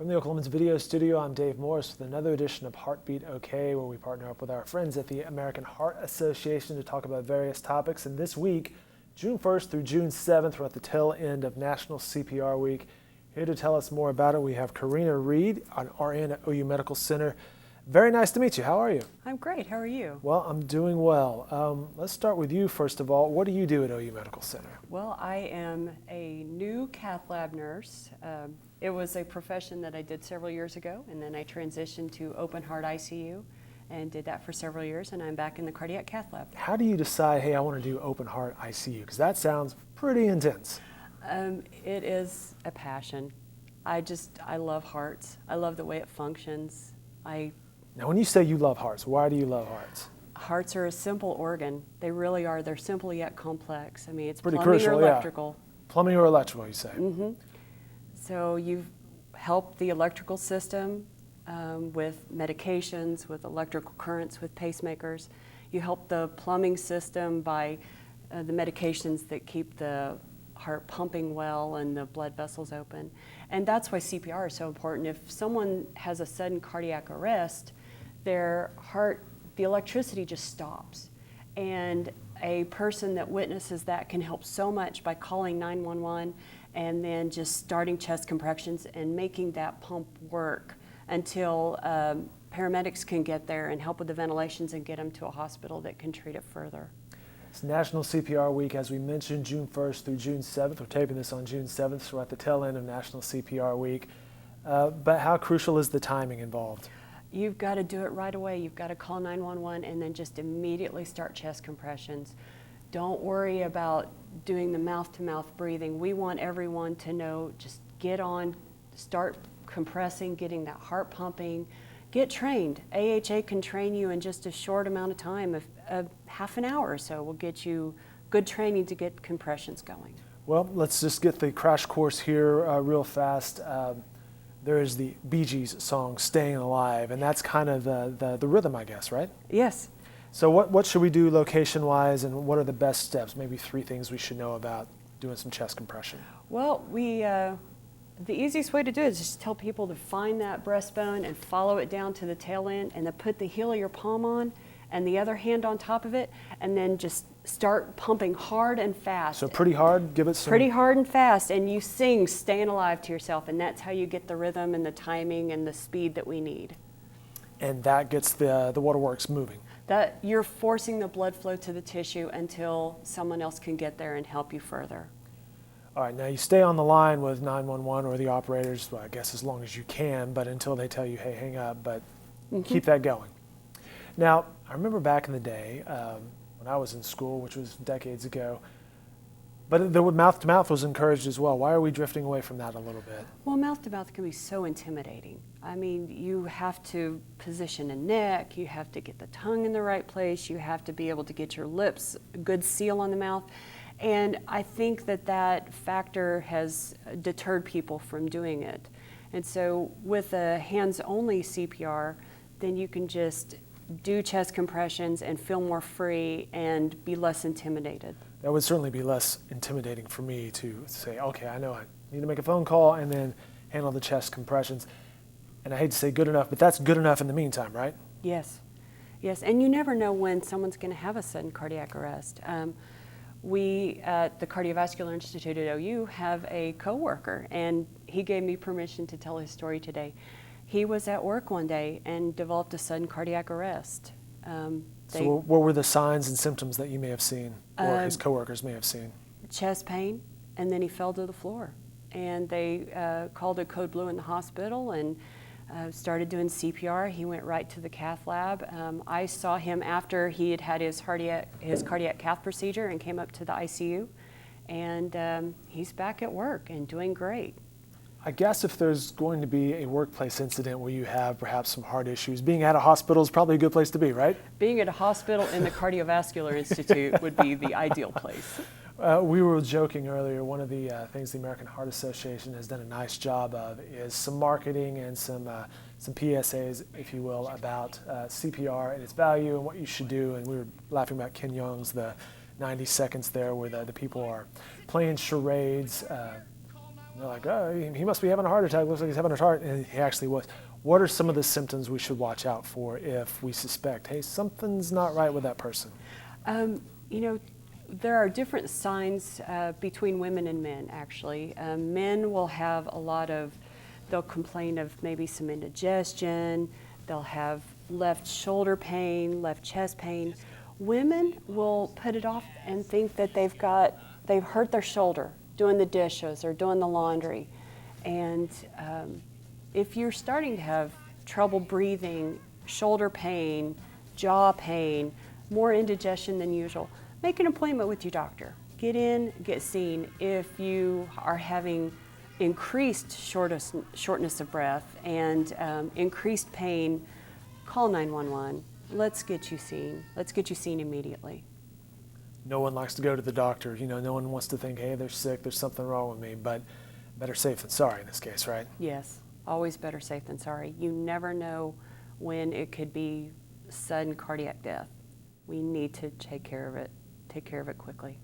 From the Oklahoman's Video Studio, I'm Dave Morris with another edition of Heartbeat OK, where we partner up with our friends at the American Heart Association to talk about various topics. And this week, June 1st through June 7th, we're at the tail end of National CPR Week. Here to tell us more about it, we have Corinna Reed, an RN at OU Medical Center. Very nice to meet you. How are you? I'm great. How are you? Well, I'm doing well. Let's start with you first of all. What do you do at OU Medical Center? Well, I am a new cath lab nurse. It was a profession that I did several years ago, and then I transitioned to open heart ICU and did that for several years, and I'm back in the cardiac cath lab. How do you decide, hey, I want to do open heart ICU? Because that sounds pretty intense. It is a passion. I love hearts. I love the way it functions. Now, when you say you love hearts, why do you love hearts? Hearts are a simple organ. They really are. They're simple yet complex. I mean, it's pretty plumbing crucial, or electrical. Yeah. Plumbing or electrical, you say? Mm-hmm. So you've helped the electrical system with medications, with electrical currents, with pacemakers. You help the plumbing system by the medications that keep the heart pumping well and the blood vessels open. And that's why CPR is so important. If someone has a sudden cardiac arrest, their heart, the electricity just stops. And a person that witnesses that can help so much by calling 911 and then just starting chest compressions and making that pump work until paramedics can get there and help with the ventilations and get them to a hospital that can treat it further. It's National CPR Week, as we mentioned, June 1st through June 7th. We're taping this on June 7th, so we're at the tail end of National CPR Week. But how crucial is the timing involved? You've got to do it right away. You've got to call 911 and then just immediately start chest compressions. Don't worry about doing the mouth-to-mouth breathing. We want everyone to know, just get on, start compressing, getting that heart pumping. Get trained. AHA can train you in just a short amount of time. Half an hour or so will get you good training to get compressions going. Well, let's just get the crash course here real fast. There is the Bee Gees song, Staying Alive, and that's kind of the rhythm, I guess, right? Yes. So what should we do location-wise, and what are the best steps? Maybe 3 things we should know about doing some chest compression. Well, the easiest way to do it is just tell people to find that breastbone and follow it down to the tail end, and then put the heel of your palm on and the other hand on top of it, and then just start pumping hard and fast. So pretty hard, give it some... Pretty hard and fast, and you sing Staying Alive to yourself, and that's how you get the rhythm and the timing and the speed that we need. And that gets the waterworks moving. That you're forcing the blood flow to the tissue until someone else can get there and help you further. All right, now you stay on the line with 911 or the operators, well, I guess as long as you can, but until they tell you, hey, hang up, but keep that going. Now, I remember back in the day when I was in school, which was decades ago, but the mouth-to-mouth was encouraged as well. Why are we drifting away from that a little bit? Well, mouth-to-mouth can be so intimidating. I mean, you have to position a neck, you have to get the tongue in the right place, you have to be able to get your lips, a good seal on the mouth. And I think that factor has deterred people from doing it. And so with a hands-only CPR, then you can just do chest compressions and feel more free and be less intimidated. That would certainly be less intimidating for me to say, okay, I know I need to make a phone call and then handle the chest compressions. And I hate to say good enough, but that's good enough in the meantime, right? Yes. Yes, and you never know when someone's going to have a sudden cardiac arrest. We at the Cardiovascular Institute at OU have a coworker, and he gave me permission to tell his story today. He was at work one day and developed a sudden cardiac arrest. So what were the signs and symptoms that you may have seen, or his coworkers may have seen? Chest pain, and then he fell to the floor. And they called it code blue in the hospital and started doing CPR. He went right to the cath lab. I saw him after he had his cardiac cath procedure and came up to the ICU. And he's back at work and doing great. I guess if there's going to be a workplace incident where you have perhaps some heart issues, being at a hospital is probably a good place to be, right? Being at a hospital in the Cardiovascular Institute would be the ideal place. We were joking earlier, one of the things the American Heart Association has done a nice job of is some marketing and some PSAs, if you will, about CPR and its value and what you should do. And we were laughing about Ken Young's, the 90 seconds there where the people are playing charades, They're like, oh, he must be having a heart attack. Looks like he's having a heart, and he actually was. What are some of the symptoms we should watch out for if we suspect, hey, something's not right with that person? You know, there are different signs between women and men, actually. Men will have a lot of, they'll complain of maybe some indigestion, they'll have left shoulder pain, left chest pain. Women will put it off and think that they've hurt their shoulder doing the dishes or doing the laundry. And if you're starting to have trouble breathing, shoulder pain, jaw pain, more indigestion than usual, make an appointment with your doctor. Get in, get seen. If you are having increased shortness of breath and increased pain, call 911. Let's get you seen. Let's get you seen immediately. No one likes to go to the doctor. You know, no one wants to think, hey, they're sick, there's something wrong with me, but better safe than sorry in this case, right? Yes, always better safe than sorry. You never know when it could be sudden cardiac death. We need to take care of it quickly.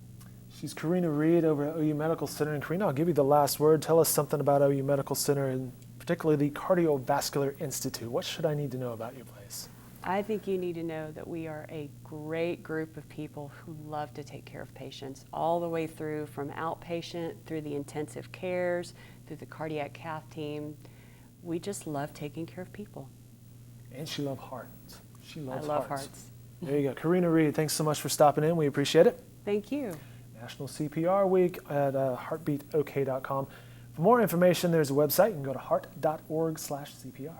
She's Corinna Reed over at OU Medical Center. And Corinna, I'll give you the last word. Tell us something about OU Medical Center and particularly the Cardiovascular Institute. What should I need to know about your place? I think you need to know that we are a great group of people who love to take care of patients all the way through, from outpatient through the intensive cares, through the cardiac cath team. We just love taking care of people. And she loves hearts. She loves I love hearts. hearts. There you go. Corinna Reed, thanks so much for stopping in. We appreciate it. Thank you. National CPR Week at heartbeatok.com. For more information, there's a website. You can go to heart.org/CPR.